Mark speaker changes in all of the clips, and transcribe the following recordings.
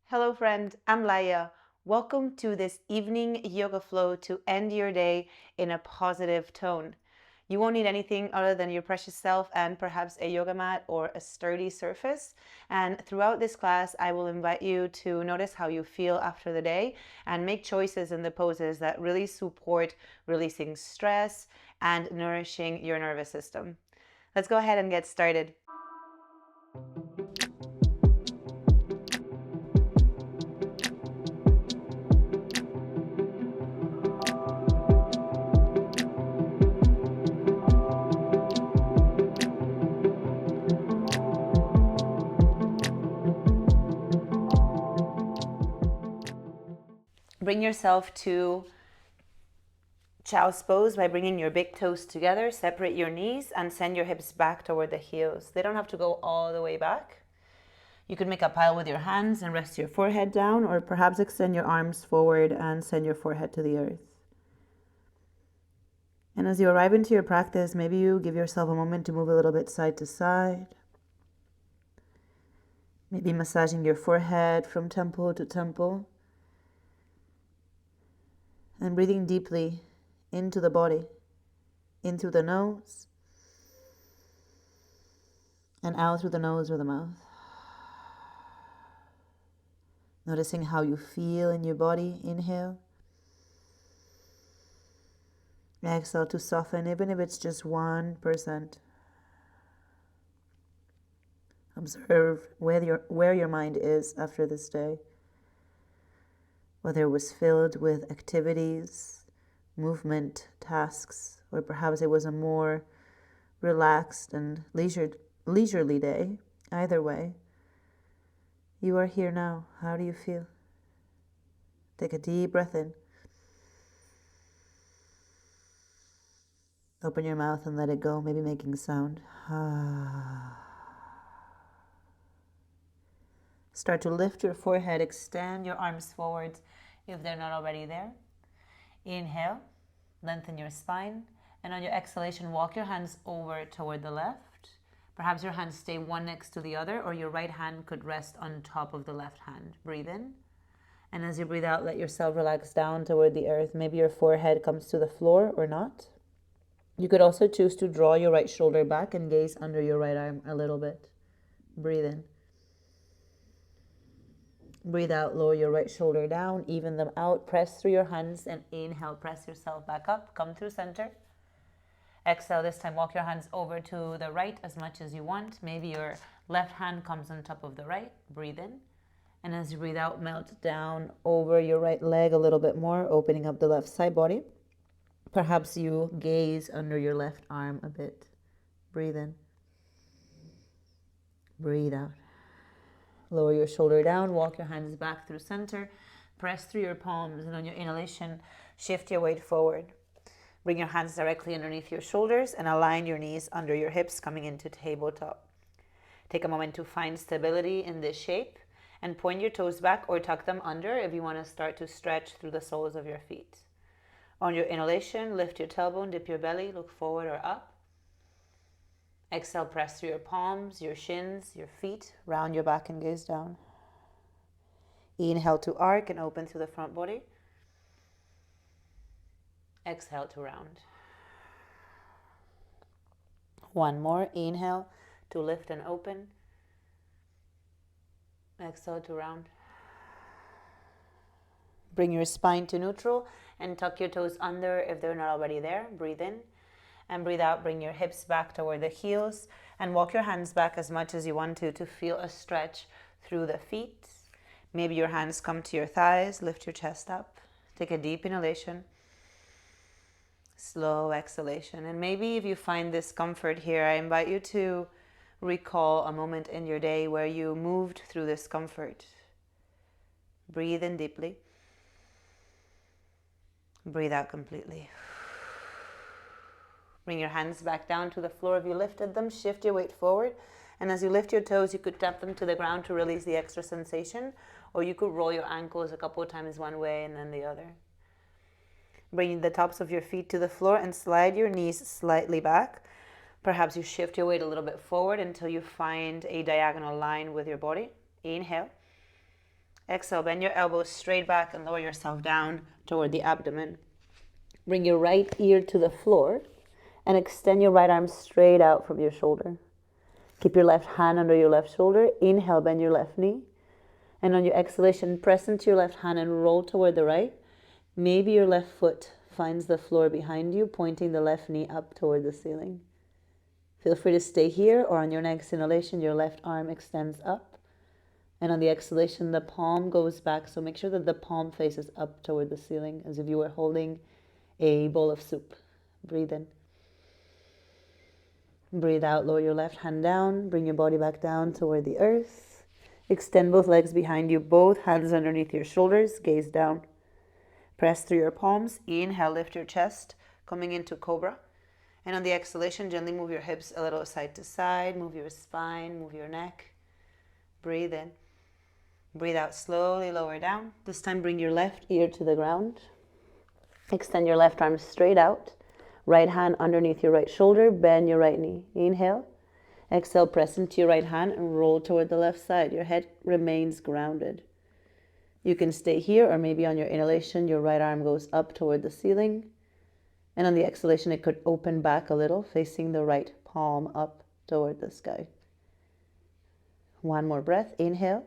Speaker 1: Hello, friend. I'm Laia. Welcome to this evening yoga flow to end your day in a positive tone. You won't need anything other than your precious self and perhaps a yoga mat or a sturdy surface. And throughout this class, I will invite you to notice how you feel after the day and make choices in the poses that really support releasing stress and nourishing your nervous system. Let's go ahead and get started. Bring yourself to child's pose by bringing your big toes together, separate your knees, and send your hips back toward the heels. They don't have to go all the way back. You can make a pile with your hands and rest your forehead down, or perhaps extend your arms forward and send your forehead to the earth. And as you arrive into your practice, maybe you give yourself a moment to move a little bit side to side. Maybe massaging your forehead from temple to temple. And breathing deeply into the body, in through the nose, and out through the nose or the mouth. Noticing how you feel in your body. Inhale. Exhale to soften, even if it's just 1%. Observe where your mind is after this day. Whether it was filled with activities, movement, tasks, or perhaps it was a more relaxed and leisurely day. Either way, you are here now. How do you feel? Take a deep breath in. Open your mouth and let it go, maybe making sound. Start to lift your forehead, extend your arms forward if they're not already there. Inhale, lengthen your spine, and on your exhalation, walk your hands over toward the left. Perhaps your hands stay one next to the other, or your right hand could rest on top of the left hand. Breathe in. And as you breathe out, let yourself relax down toward the earth. Maybe your forehead comes to the floor or not. You could also choose to draw your right shoulder back and gaze under your right arm a little bit. Breathe in. Breathe out, lower your right shoulder down, even them out, press through your hands, and inhale, press yourself back up, come through center. Exhale, this time walk your hands over to the right as much as you want. Maybe your left hand comes on top of the right. Breathe in. And as you breathe out, melt down over your right leg a little bit more, opening up the left side body. Perhaps you gaze under your left arm a bit. Breathe in. Breathe out. Lower your shoulder down, walk your hands back through center, press through your palms, and on your inhalation, shift your weight forward. Bring your hands directly underneath your shoulders and align your knees under your hips, coming into tabletop. Take a moment to find stability in this shape and point your toes back or tuck them under if you want to start to stretch through the soles of your feet. On your inhalation, lift your tailbone, dip your belly, look forward or up. Exhale, press through your palms, your shins, your feet, round your back and gaze down. Inhale to arc and open through the front body. Exhale to round. One more. Inhale to lift and open. Exhale to round. Bring your spine to neutral and tuck your toes under if they're not already there. Breathe in. And breathe out, bring your hips back toward the heels and walk your hands back as much as you want to feel a stretch through the feet. Maybe your hands come to your thighs, lift your chest up. Take a deep inhalation, slow exhalation. And maybe if you find discomfort here, I invite you to recall a moment in your day where you moved through discomfort. Breathe in deeply. Breathe out completely. Bring your hands back down to the floor if you lifted them. Shift your weight forward. And as you lift your toes, you could tap them to the ground to release the extra sensation. Or you could roll your ankles a couple of times one way and then the other. Bring the tops of your feet to the floor and slide your knees slightly back. Perhaps you shift your weight a little bit forward until you find a diagonal line with your body. Inhale. Exhale, bend your elbows straight back and lower yourself down toward the abdomen. Bring your right ear to the floor and extend your right arm straight out from your shoulder. Keep your left hand under your left shoulder. Inhale, bend your left knee. And on your exhalation, press into your left hand and roll toward the right. Maybe your left foot finds the floor behind you, pointing the left knee up toward the ceiling. Feel free to stay here, or on your next inhalation, your left arm extends up. And on the exhalation, the palm goes back. So make sure that the palm faces up toward the ceiling, as if you were holding a bowl of soup. Breathe in. Breathe out, lower your left hand down. Bring your body back down toward the earth. Extend both legs behind you, both hands underneath your shoulders. Gaze down. Press through your palms. Inhale, lift your chest, coming into cobra. And on the exhalation, gently move your hips a little side to side. Move your spine, move your neck. Breathe in. Breathe out, slowly lower down. This time bring your left ear to the ground. Extend your left arm straight out. Right hand underneath your right shoulder. Bend your right knee. Inhale. Exhale, press into your right hand and roll toward the left side. Your head remains grounded. You can stay here, or maybe on your inhalation, your right arm goes up toward the ceiling. And on the exhalation, it could open back a little, facing the right palm up toward the sky. One more breath. Inhale.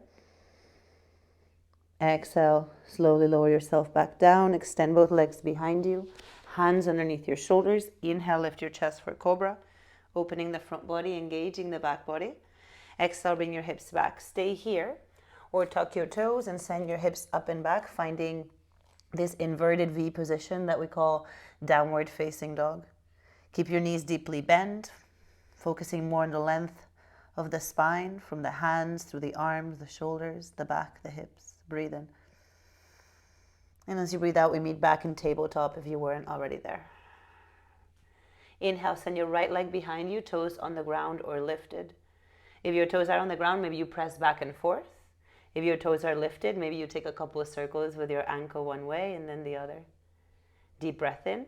Speaker 1: Exhale. Slowly lower yourself back down. Extend both legs behind you. Hands underneath your shoulders. Inhale, lift your chest for cobra. Opening the front body, engaging the back body. Exhale, bring your hips back. Stay here, or tuck your toes and send your hips up and back, finding this inverted V position that we call downward facing dog. Keep your knees deeply bent, focusing more on the length of the spine, from the hands through the arms, the shoulders, the back, the hips. Breathe in. And as you breathe out, we meet back in tabletop if you weren't already there. Inhale, send your right leg behind you, toes on the ground or lifted. If your toes are on the ground, maybe you press back and forth. If your toes are lifted, maybe you take a couple of circles with your ankle one way and then the other. Deep breath in.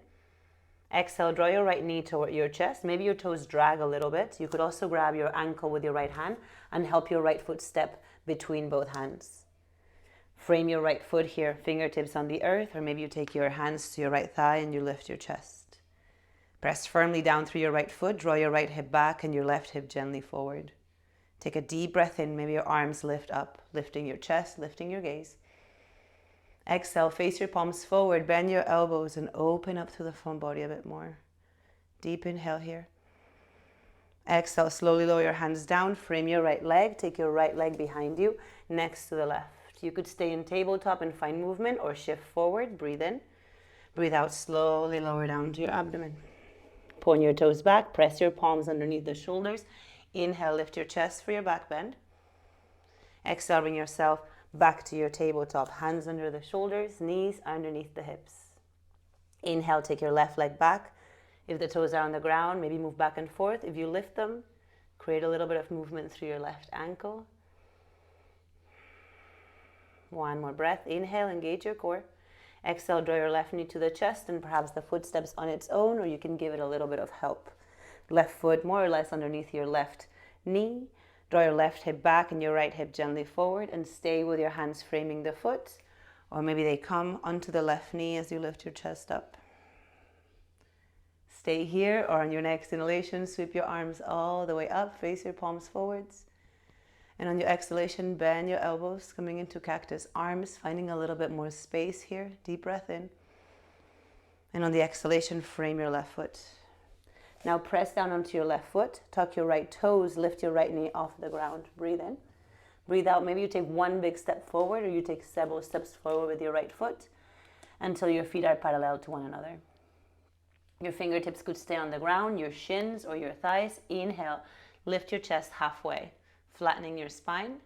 Speaker 1: Exhale, draw your right knee toward your chest. Maybe your toes drag a little bit. You could also grab your ankle with your right hand and help your right foot step between both hands. Frame your right foot here, fingertips on the earth, or maybe you take your hands to your right thigh and you lift your chest. Press firmly down through your right foot, draw your right hip back and your left hip gently forward. Take a deep breath in, maybe your arms lift up, lifting your chest, lifting your gaze. Exhale, face your palms forward, bend your elbows and open up through the front body a bit more. Deep inhale here. Exhale, slowly lower your hands down, frame your right leg, take your right leg behind you, next to the left. You could stay in tabletop and find movement, or shift forward, breathe in. Breathe out, slowly lower down to your abdomen. Point your toes back, press your palms underneath the shoulders. Inhale, lift your chest for your back bend. Exhale, bring yourself back to your tabletop. Hands under the shoulders, knees underneath the hips. Inhale, take your left leg back. If the toes are on the ground, maybe move back and forth. If you lift them, create a little bit of movement through your left ankle. One more breath. Inhale, engage your core. Exhale, draw your left knee to the chest and perhaps the foot steps on its own, or you can give it a little bit of help. Left foot more or less underneath your left knee. Draw your left hip back and your right hip gently forward, and stay with your hands framing the foot, or maybe they come onto the left knee as you lift your chest up. Stay here, or on your next inhalation, sweep your arms all the way up, face your palms forwards. And on your exhalation, bend your elbows, coming into cactus arms, finding a little bit more space here. Deep breath in. And on the exhalation, frame your left foot. Now press down onto your left foot, tuck your right toes, lift your right knee off the ground. Breathe in. Breathe out. Maybe you take one big step forward, or you take several steps forward with your right foot until your feet are parallel to one another. Your fingertips could stay on the ground, your shins or your thighs. Inhale, lift your chest halfway, flattening your spine.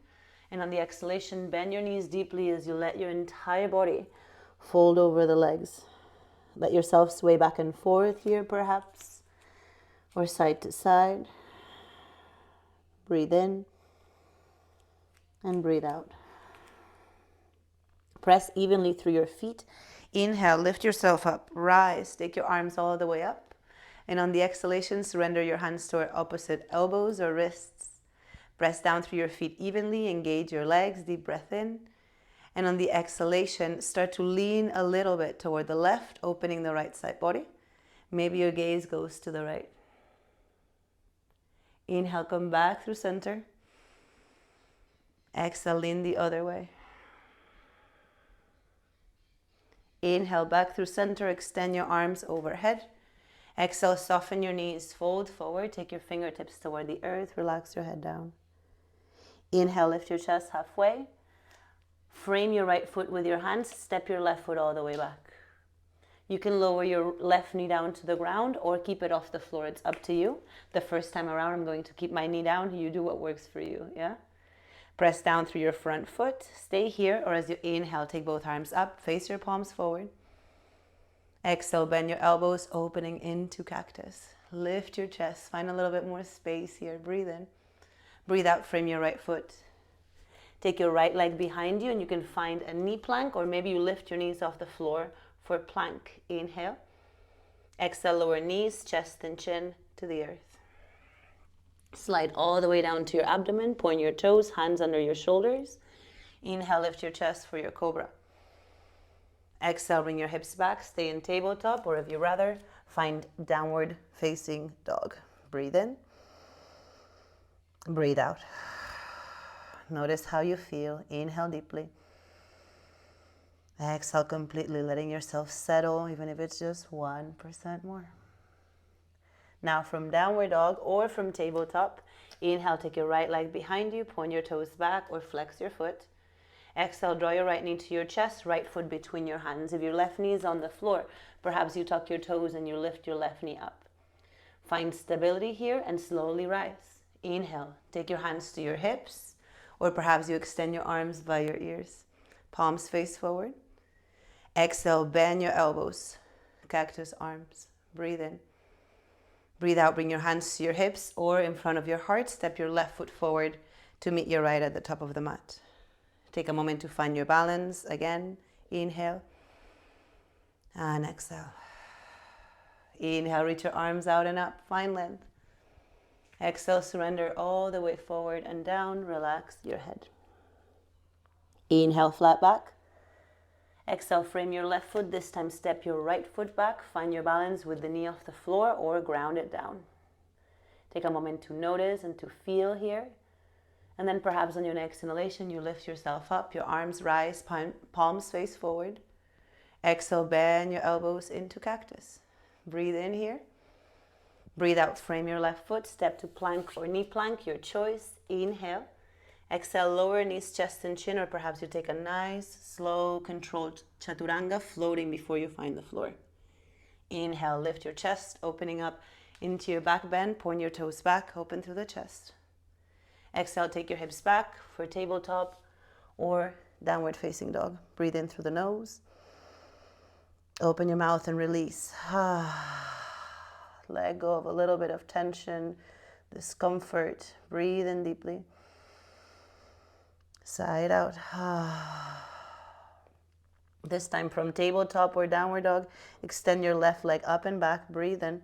Speaker 1: And on the exhalation, bend your knees deeply as you let your entire body fold over the legs. Let yourself sway back and forth here perhaps, or side to side. Breathe in and breathe out. Press evenly through your feet. Inhale, lift yourself up, rise, take your arms all the way up. And on the exhalation, surrender your hands toward opposite elbows or wrists. Press down through your feet evenly, engage your legs, deep breath in. And on the exhalation, start to lean a little bit toward the left, opening the right side body. Maybe your gaze goes to the right. Inhale, come back through center. Exhale, lean the other way. Inhale, back through center, extend your arms overhead. Exhale, soften your knees, fold forward, take your fingertips toward the earth, relax your head down. Inhale, lift your chest halfway. Frame your right foot with your hands, step your left foot all the way back. You can lower your left knee down to the ground or keep it off the floor, it's up to you. The first time around, I'm going to keep my knee down, you do what works for you, yeah? Press down through your front foot, stay here, or as you inhale, take both arms up, face your palms forward. Exhale, bend your elbows, opening into cactus. Lift your chest, find a little bit more space here, breathe in. Breathe out, frame your right foot. Take your right leg behind you and you can find a knee plank, or maybe you lift your knees off the floor for plank. Inhale. Exhale, lower knees, chest and chin to the earth. Slide all the way down to your abdomen, point your toes, hands under your shoulders. Inhale, lift your chest for your cobra. Exhale, bring your hips back, stay in tabletop, or if you rather, find downward facing dog. Breathe in. Breathe out. Notice how you feel. Inhale deeply. Exhale completely, letting yourself settle, even if it's just 1% more. Now from downward dog or from tabletop, inhale, take your right leg behind you, point your toes back or flex your foot. Exhale, draw your right knee to your chest, right foot between your hands. If your left knee is on the floor, perhaps you tuck your toes and you lift your left knee up. Find stability here and slowly rise. Inhale, take your hands to your hips, or perhaps you extend your arms by your ears. Palms face forward. Exhale, bend your elbows, cactus arms. Breathe in. Breathe out, bring your hands to your hips or in front of your heart. Step your left foot forward to meet your right at the top of the mat. Take a moment to find your balance. Again, inhale and exhale. Inhale, reach your arms out and up, find length. Exhale, surrender all the way forward and down, relax your head. Inhale, flat back. Exhale, frame your left foot, this time step your right foot back, find your balance with the knee off the floor or ground it down. Take a moment to notice and to feel here. And then perhaps on your next inhalation, you lift yourself up, your arms rise, palms face forward. Exhale, bend your elbows into cactus. Breathe in here. Breathe out, frame your left foot, step to plank or knee plank, your choice. Inhale. Exhale, lower knees, chest and chin, or perhaps you take a nice, slow, controlled chaturanga, floating before you find the floor. Inhale, lift your chest, opening up into your back bend, point your toes back, open through the chest. Exhale, take your hips back for tabletop or downward facing dog. Breathe in through the nose. Open your mouth and release. Let go of a little bit of tension, discomfort. Breathe in deeply. Side out. This time from tabletop or downward dog, extend your left leg up and back. Breathe in.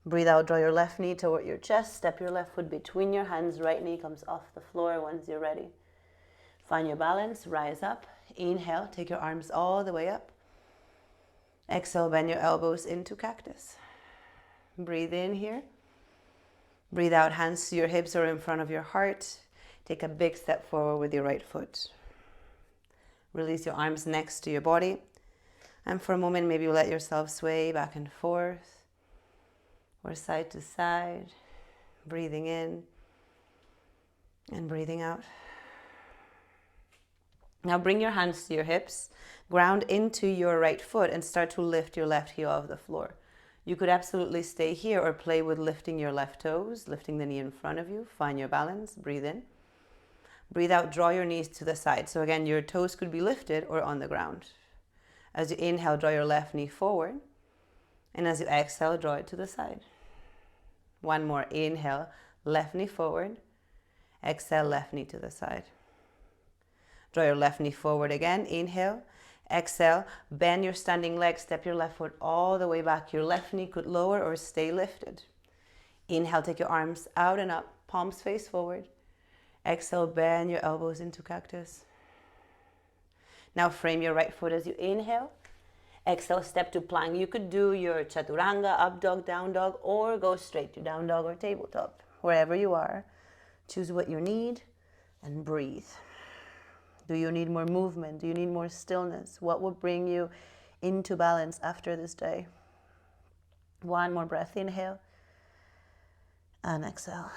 Speaker 1: Breathe out, draw your left knee toward your chest. Step your left foot between your hands. Right knee comes off the floor once you're ready. Find your balance, rise up. Inhale, take your arms all the way up. Exhale, bend your elbows into cactus. Breathe in here. Breathe out, hands to your hips or in front of your heart. Take a big step forward with your right foot. Release your arms next to your body. And for a moment, maybe you let yourself sway back and forth or side to side. Breathing in and breathing out. Now bring your hands to your hips, ground into your right foot and start to lift your left heel off the floor. You could absolutely stay here or play with lifting your left toes, lifting the knee in front of you. Find your balance, breathe in. Breathe out, draw your knees to the side. So again, your toes could be lifted or on the ground. As you inhale, draw your left knee forward. And as you exhale, draw it to the side. One more, inhale, left knee forward. Exhale, left knee to the side. Draw your left knee forward again, inhale. Exhale, bend your standing leg, step your left foot all the way back. Your left knee could lower or stay lifted. Inhale, take your arms out and up, palms face forward. Exhale, bend your elbows into cactus. Now frame your right foot as you inhale. Exhale, step to plank. You could do your chaturanga, up dog, down dog, or go straight to down dog or tabletop. Wherever you are, choose what you need and breathe. Do you need more movement? Do you need more stillness? What will bring you into balance after this day? One more breath, inhale and exhale.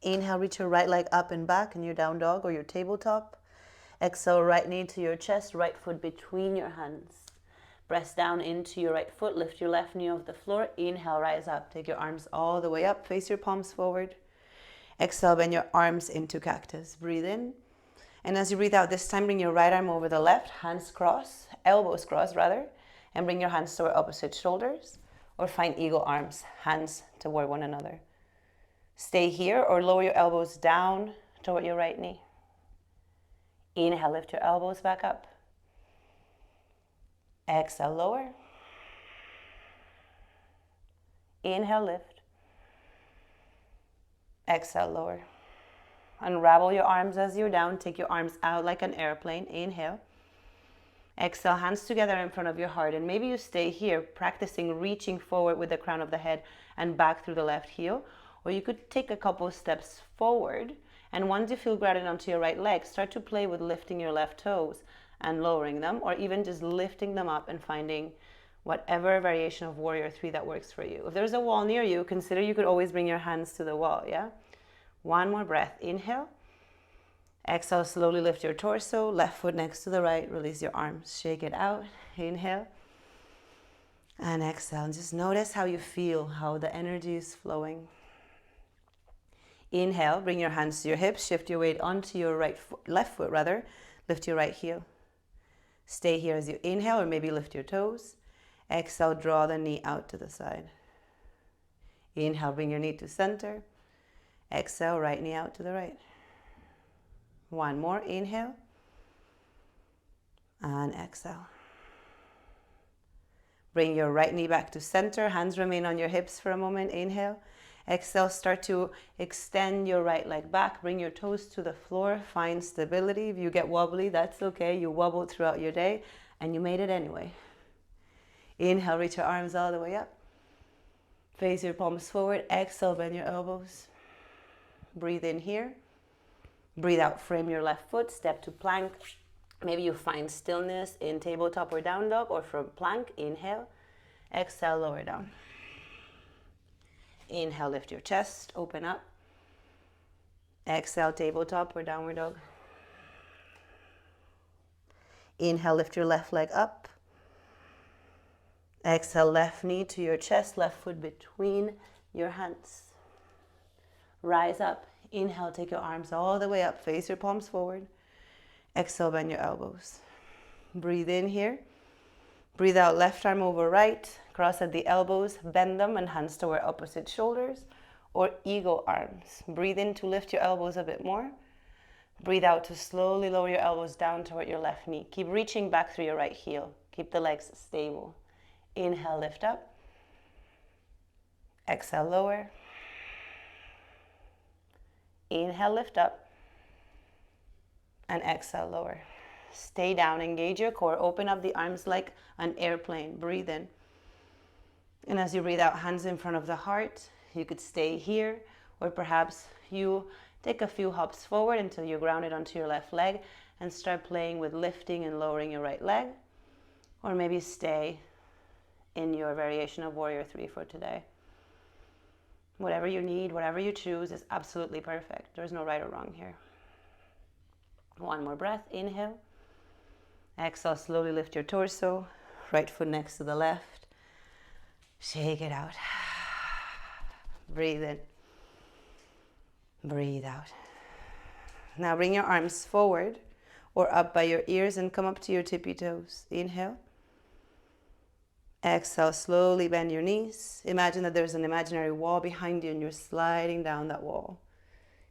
Speaker 1: Inhale, reach your right leg up and back in your down dog or your tabletop. Exhale, right knee to your chest, right foot between your hands. Press down into your right foot, lift your left knee off the floor. Inhale, rise up. Take your arms all the way up, face your palms forward. Exhale, bend your arms into cactus. Breathe in. And as you breathe out, this time bring your right arm over the left, hands cross, elbows cross rather, and bring your hands toward opposite shoulders, or find eagle arms, hands toward one another. Stay here or lower your elbows down toward your right knee. Inhale, lift your elbows back up. Exhale, lower. Inhale, lift. Exhale, lower. Unravel your arms as you're down. Take your arms out like an airplane. Inhale. Exhale, hands together in front of your heart. And maybe you stay here practicing reaching forward with the crown of the head and back through the left heel. Or you could take a couple steps forward. And once you feel grounded onto your right leg, start to play with lifting your left toes and lowering them, or even just lifting them up and finding whatever variation of warrior 3 that works for you. If there's a wall near you, consider you could always bring your hands to the wall, yeah? One more breath, inhale. Exhale, slowly lift your torso, left foot next to the right, release your arms, shake it out, inhale. And exhale, and just notice how you feel, how the energy is flowing. Inhale, bring your hands to your hips, shift your weight onto your left foot rather, lift your right heel. Stay here as you inhale, or maybe lift your toes. Exhale, draw the knee out to the side. Inhale, bring your knee to center. Exhale, right knee out to the right. One more, inhale. And exhale. Bring your right knee back to center. Hands remain on your hips for a moment. Inhale. Exhale, start to extend your right leg back. Bring your toes to the floor. Find stability. If you get wobbly, that's okay. You wobbled throughout your day and you made it anyway. Inhale, reach your arms all the way up. Face your palms forward. Exhale, bend your elbows. Breathe in here. Breathe out, frame your left foot. Step to plank. Maybe you find stillness in tabletop or down dog, or from plank. Inhale. Exhale, lower down. Inhale, lift your chest, open up. Exhale, tabletop or downward dog. Inhale, lift your left leg up. Exhale, left knee to your chest, left foot between your hands. Rise up. Inhale, take your arms all the way up, face your palms forward. Exhale, bend your elbows. Breathe in here. Breathe out, left arm over right, cross at the elbows, bend them and hands toward opposite shoulders, or eagle arms. Breathe in to lift your elbows a bit more. Breathe out to slowly lower your elbows down toward your left knee. Keep reaching back through your right heel. Keep the legs stable. Inhale, lift up. Exhale, lower. Inhale, lift up. And exhale, lower. Stay down, engage your core, open up the arms like an airplane. Breathe in. And as you breathe out, hands in front of the heart. You could stay here, or perhaps you take a few hops forward until you're grounded onto your left leg and start playing with lifting and lowering your right leg. Or maybe stay in your variation of warrior 3 for today. Whatever you need, whatever you choose is absolutely perfect. There's no right or wrong here. One more breath, inhale. Exhale, slowly lift your torso, right foot next to the left. Shake it out. Breathe in. Breathe out. Now bring your arms forward or up by your ears and come up to your tippy toes. Inhale. Exhale, slowly bend your knees. Imagine that there's an imaginary wall behind you and you're sliding down that wall.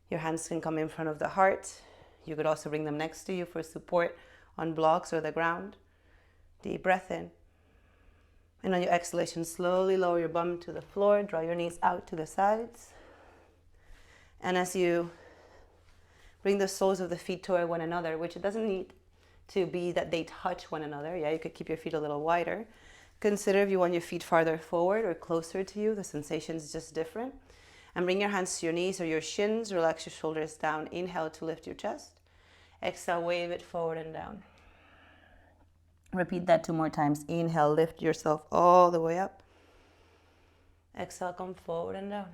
Speaker 1: Your hands can come in front of the heart. You could also bring them next to you for support on blocks or the ground. Deep breath in. And on your exhalation, slowly lower your bum to the floor. Draw your knees out to the sides. And as you bring the soles of the feet toward one another, which it doesn't need
Speaker 2: to be that they touch one another. Yeah, you could keep your feet a little wider. Consider if you want your feet farther forward or closer to you. The sensation is just different. And bring your hands to your knees or your shins. Relax your shoulders down. Inhale to lift your chest. Exhale, wave it forward and down. Repeat that 2 more times. Inhale, lift yourself all the way up. Exhale, come forward and down.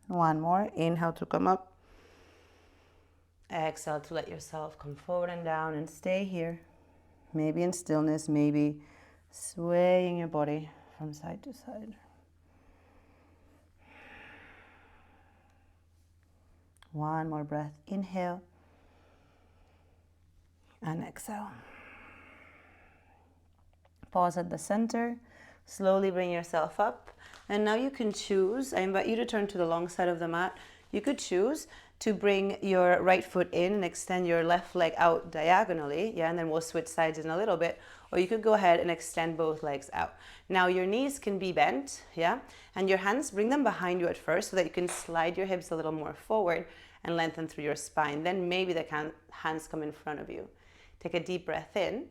Speaker 2: 1 more. Inhale to come up. Exhale to let yourself come forward and down and stay here. Maybe in stillness, maybe swaying your body from side to side. 1 more breath. Inhale and exhale. Pause at the center. Slowly bring yourself up. And now you can choose. I invite you to turn to the long side of the mat. You could choose to bring your right foot in and extend your left leg out diagonally. Yeah, and then we'll switch sides in a little bit. Or you could go ahead and extend both legs out. Now your knees can be bent, yeah? And your hands, bring them behind you at first so that you can slide your hips a little more forward and lengthen through your spine. Then maybe the hands come in front of you. Take a deep breath in.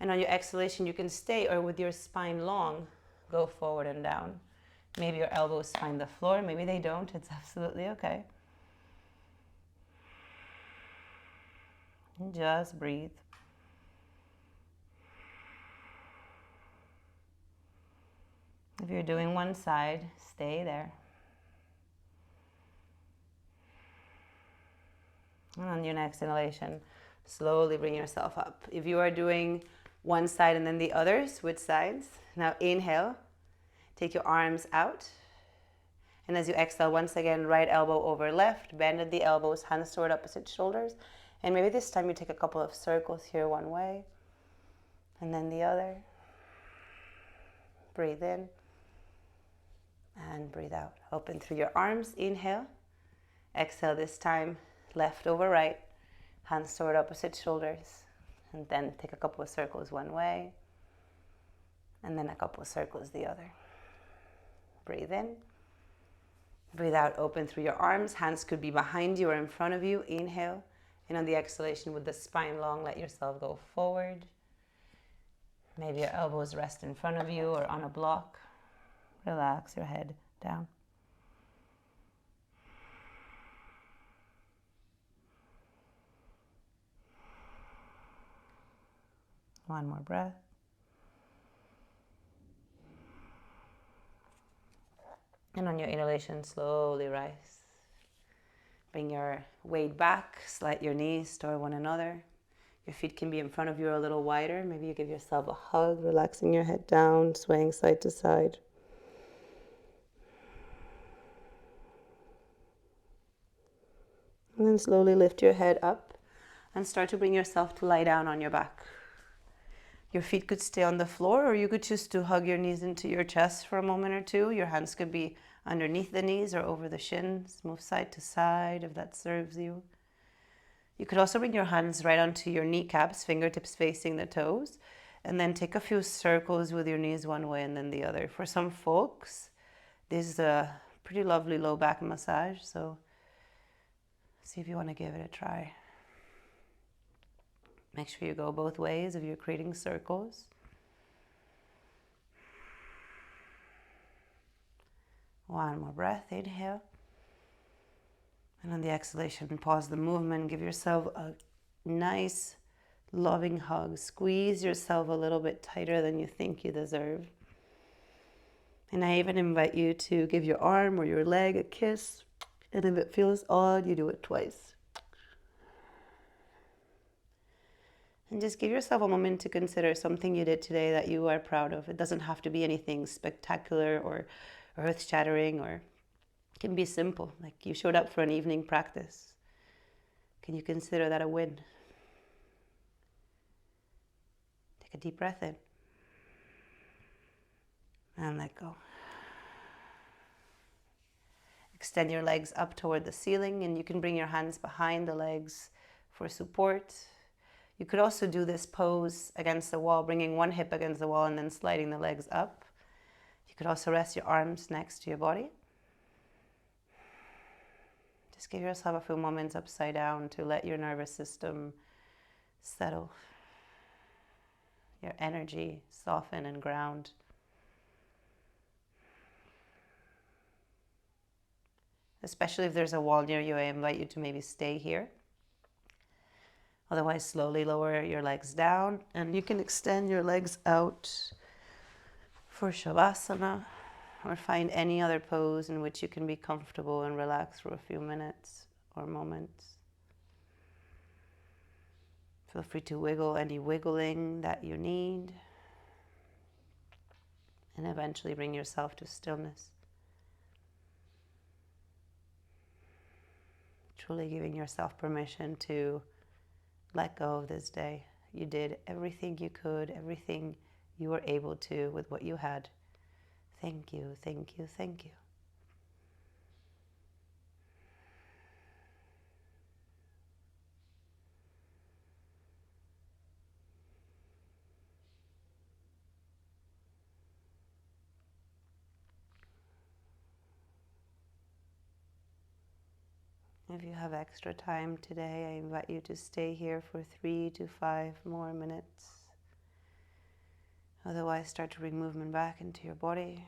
Speaker 2: And on your exhalation, you can stay, or with your spine long, go forward and down. Maybe your elbows find the floor. Maybe they don't. It's absolutely okay. And just breathe. If you're doing one side, stay there. And on your next inhalation, slowly bring yourself up. If you are doing one side and then the other, switch sides. Now inhale, take your arms out. And as you exhale, once again, right elbow over left, bend at the elbows, hands toward opposite shoulders. And maybe this time you take a couple of circles here one way, and then the other. Breathe in, and breathe out. Open through your arms, inhale. Exhale this time, left over right, hands toward opposite shoulders. And then take a couple of circles one way, and then a couple of circles the other. Breathe in. Breathe out, open through your arms. Hands could be behind you or in front of you. Inhale. And on the exhalation, with the spine long, let yourself go forward. Maybe your elbows rest in front of you or on a block. Relax your head down. One more breath. And on your inhalation, slowly rise. Bring your weight back, slide your knees toward one another. Your feet can be in front of you or a little wider. Maybe you give yourself a hug, relaxing your head down, swaying side to side. And then slowly lift your head up and start to bring yourself to lie down on your back. Your feet could stay on the floor, or you could choose to hug your knees into your chest for a moment or two. Your hands could be underneath the knees or over the shins. Move side to side if that serves you. You could also bring your hands right onto your kneecaps, fingertips facing the toes, and then take a few circles with your knees one way and then the other. For some folks, this is a pretty lovely low back massage, so see if you want to give it a try. Make sure you go both ways if you're creating circles. One more breath, inhale. And on the exhalation, pause the movement. Give yourself a nice, loving hug. Squeeze yourself a little bit tighter than you think you deserve. And I even invite you to give your arm or your leg a kiss. And if it feels odd, you do it twice. And just give yourself a moment to consider something you did today that you are proud of. It doesn't have to be anything spectacular or earth-shattering, or it can be simple, like you showed up for an evening practice. Can you consider that a win? Take a deep breath in and let go. Extend your legs up toward the ceiling, and you can bring your hands behind the legs for support. You could also do this pose against the wall, bringing one hip against the wall and then sliding the legs up. You could also rest your arms next to your body. Just give yourself a few moments upside down to let your nervous system settle. Your energy soften and ground. Especially if there's a wall near you, I invite you to maybe stay here. Otherwise, slowly lower your legs down, and you can extend your legs out for Savasana, or find any other pose in which you can be comfortable and relax for a few minutes or moments. Feel free to wiggle any wiggling that you need, and eventually bring yourself to stillness. Truly giving yourself permission to let go of this day. You did everything you could, everything you were able to with what you had. Thank you, thank you, thank you. If you have extra time today, I invite you to stay here for 3 to 5 more minutes. Otherwise, start to bring movement back into your body.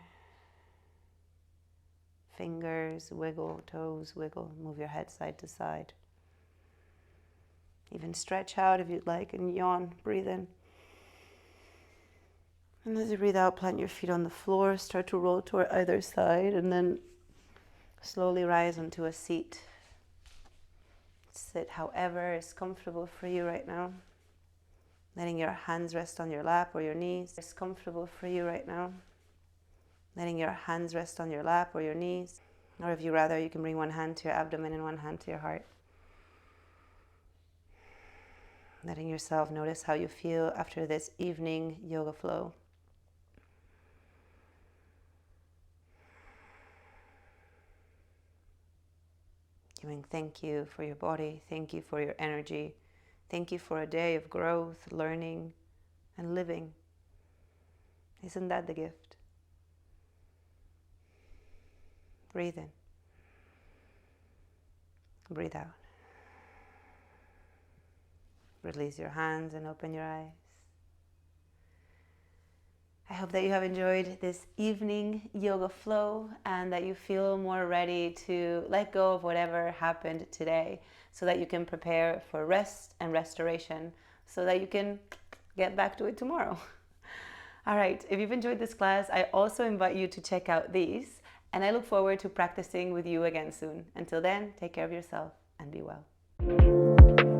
Speaker 2: Fingers, wiggle, toes, wiggle, move your head side to side. Even stretch out if you'd like and yawn, breathe in. And as you breathe out, plant your feet on the floor, start to roll toward either side, and then slowly rise onto a seat. Sit however is comfortable for you right now. Letting your hands rest on your lap or your knees. It's comfortable for you right now. Letting your hands rest on your lap or your knees. Or if you rather, you can bring one hand to your abdomen and one hand to your heart. Letting yourself notice how you feel after this evening yoga flow. Giving thank you for your body, thank you for your energy, thank you for a day of growth, learning, and living. Isn't that the gift? Breathe in. Breathe out. Release your hands and open your eyes. I hope that you have enjoyed this evening yoga flow and that you feel more ready to let go of whatever happened today so that you can prepare for rest and restoration so that you can get back to it tomorrow. All right, if you've enjoyed this class, I also invite you to check out these, and I look forward to practicing with you again soon. Until then, take care of yourself and be well.